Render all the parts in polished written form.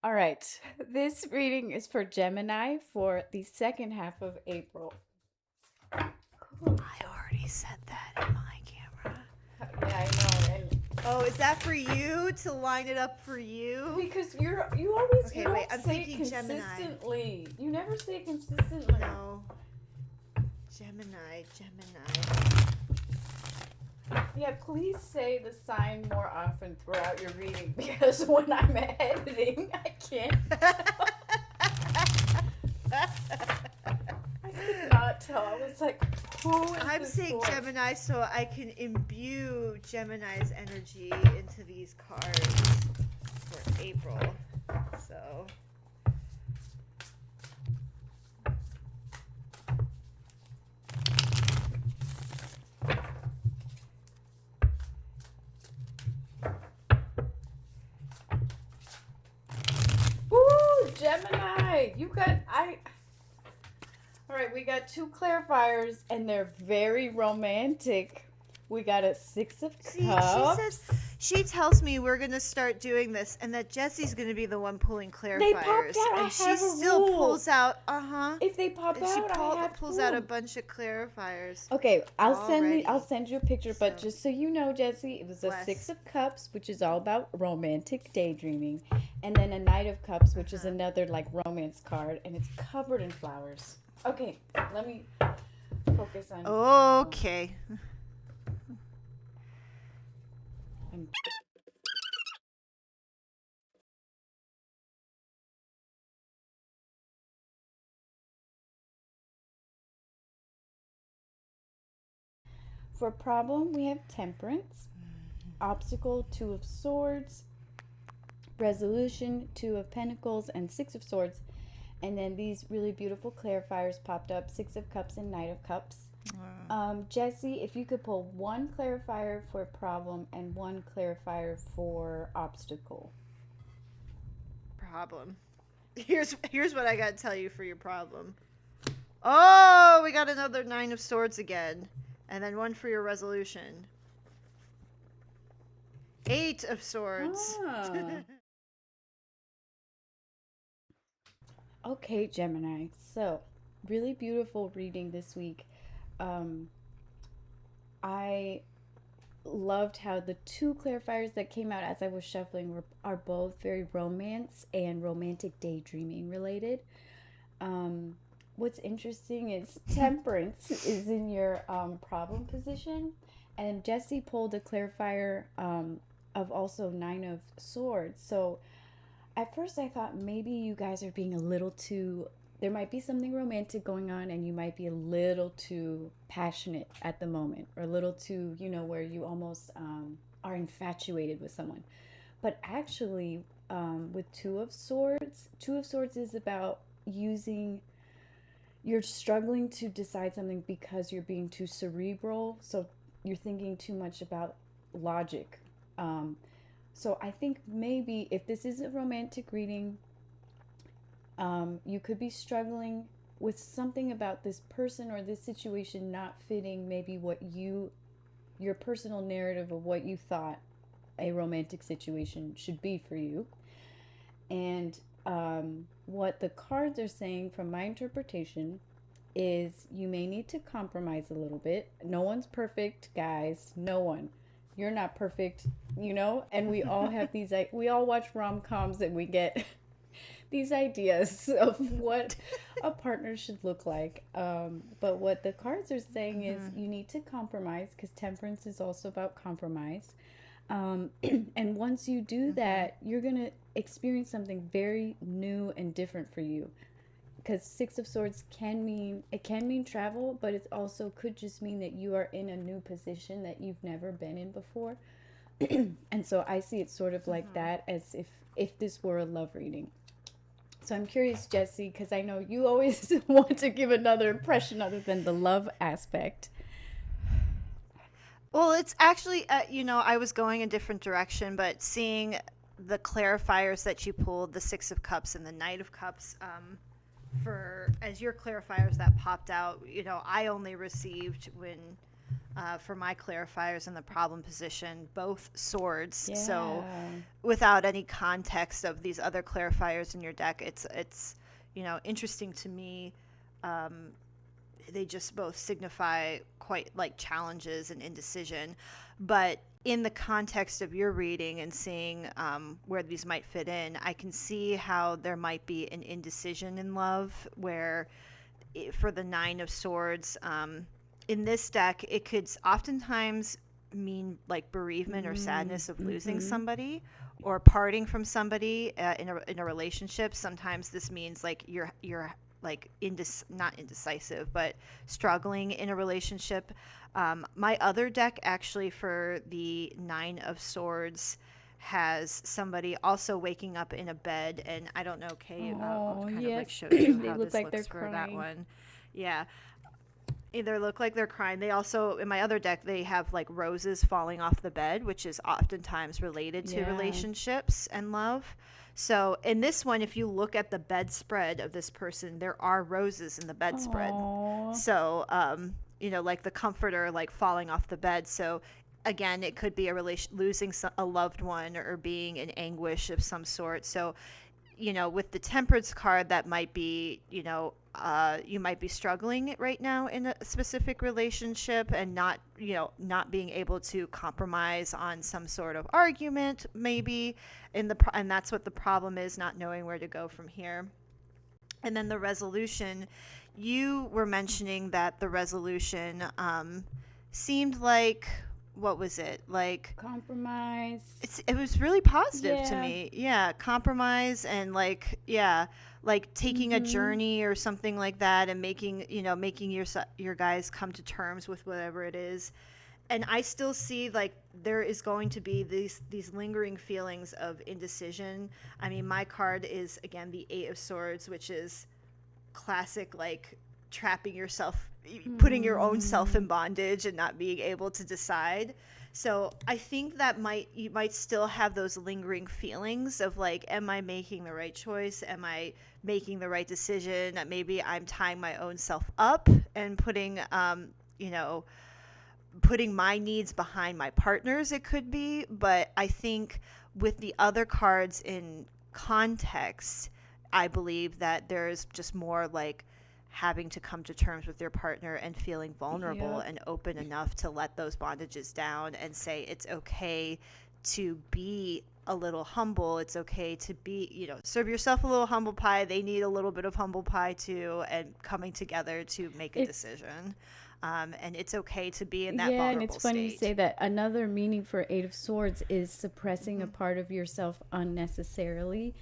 All right. This reading is for Gemini for the second half of April. I already said that in my camera. Yeah, I know. And Oh, is that for you to line it up for you? because you always Okay, you don't wait, I'm say thinking Gemini. consistently. You never say consistently. No. Gemini. Yeah, please say the sign more often throughout your reading because when I'm editing, I can't. I could not tell. I was like, who is I'm this saying for? Gemini so I can imbue Gemini's energy into these cards for April. So. Woo, Gemini! All right, we got two clarifiers, and they're very romantic. We got a Six of See, Cups. she tells me we're gonna start doing this, and that Jesse's gonna be the one pulling They popped clarifiers, out. I and she have a still rule. pulls out. If they pop And she out, I have pulls out a to. bunch of clarifiers. Okay, I'll Already. send you a picture, but So- just so you know, Jesse, it was a Bless. Six of Cups, which is all about romantic daydreaming, and then a Knight of Cups, which is another like romance card, and it's covered in flowers. Okay, let me focus on. Okay. I'm- For problem, we have Temperance, Obstacle, Two of Swords, Resolution, Two of Pentacles, and Six of Swords. And then these really beautiful clarifiers popped up, Six of Cups and Knight of Cups. Jesse, if you could pull one clarifier for problem and one clarifier for obstacle. Problem. Here's what I gotta tell you for your problem. Oh, we got another Nine of Swords again. And then one for your resolution. Eight of Swords. Ah. Okay, Gemini. So, really beautiful reading this week. I loved how the two clarifiers that came out as I was shuffling are both very romance and romantic daydreaming related. What's interesting is Temperance is in your problem position, and Jesse pulled a clarifier of also Nine of Swords. So at first I thought maybe you guys are being a little too, there might be something romantic going on and you might be a little too passionate at the moment, or a little too, where you almost are infatuated with someone. But actually, with Two of Swords is about using, you're struggling to decide something because you're being too cerebral. So you're thinking too much about logic. Um, so I think maybe if this is a romantic reading, you could be struggling with something about this person or this situation not fitting maybe your personal narrative of what you thought a romantic situation should be for you. And what the cards are saying from my interpretation is you may need to compromise a little bit. No one's perfect, guys. No one. You're not perfect, and we all have these, we all watch rom-coms and we get these ideas of what a partner should look like. But what the cards are saying is you need to compromise, because Temperance is also about compromise. And once you do that, you're going to experience something very new and different for you. Because Six of Swords can mean travel, but it also could just mean that you are in a new position that you've never been in before. And so I see it sort of like that, as if this were a love reading. So I'm curious, Jesse, because I know you always want to give another impression other than the love aspect. Well, it's actually, I was going a different direction, but seeing the clarifiers that you pulled, the Six of Cups and the Knight of Cups, for as your clarifiers that popped out, I only received when for my clarifiers in the problem position, both swords. Yeah. So without any context of these other clarifiers in your deck, it's interesting to me. They just both signify quite like challenges and indecision, but in the context of your reading and seeing where these might fit in, I can see how there might be an indecision in love where for the Nine of Swords, in this deck, it could oftentimes mean like bereavement or sadness of losing somebody or parting from somebody in a relationship. Sometimes this means like you're like not indecisive, but struggling in a relationship. My other deck actually for the Nine of Swords has somebody also waking up in a bed, and I don't know, Kay, I'll kind of like show you They how look this like looks they're for that crying. one. Yeah, either look like they're crying. They also, in my other deck, they have like roses falling off the bed, which is oftentimes related to relationships and love. So in this one, if you look at the bedspread of this person, there are roses in the bedspread. Aww. So, like the comforter, like falling off the bed. So again, it could be a losing a loved one or being in anguish of some sort. So, with the temperance card, that might be, you might be struggling right now in a specific relationship and not being able to compromise on some sort of argument, maybe and that's what the problem is, not knowing where to go from here. And then the resolution, you were mentioning that the resolution seemed like, what was it? Like Compromise. it was really positive to Yeah. me. Yeah, compromise and like like taking a journey or something like that, and making your guys come to terms with whatever it is. And I still see like there is going to be these lingering feelings of indecision. I mean, my card is again the Eight of Swords, which is classic like trapping yourself, putting your own self in bondage and not being able to decide. So I think that you might still have those lingering feelings of like, am I making the right choice? Am I making the right decision? That maybe I'm tying my own self up and putting my needs behind my partner's, it could be. But I think with the other cards in context, I believe that there's just more like having to come to terms with your partner and feeling vulnerable and open enough to let those bondages down and say it's okay to be a little humble. It's okay to be, serve yourself a little humble pie. They need a little bit of humble pie too, and coming together to make a decision. And it's okay to be in that vulnerable and it's funny state. you say that. Another meaning for Eight of Swords is suppressing a part of yourself unnecessarily.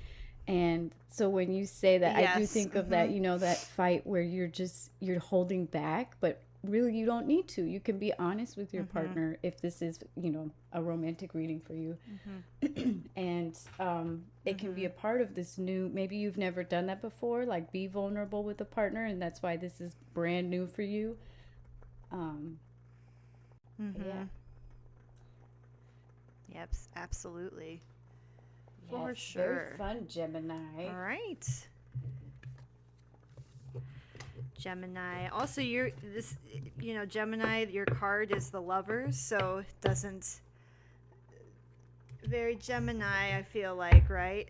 And so when you say that, I do think of that, that fight where you're holding back, but really you don't need to. You can be honest with your partner if this is, a romantic reading for you. And it can be a part of this new, maybe you've never done that before, like be vulnerable with a partner, and that's why this is brand new for you. Yeah. Yep, absolutely. Yes, for sure. Very fun, Gemini. All right. Gemini. Also, Gemini, your card is the Lovers, so it doesn't. Very Gemini, I feel like, right?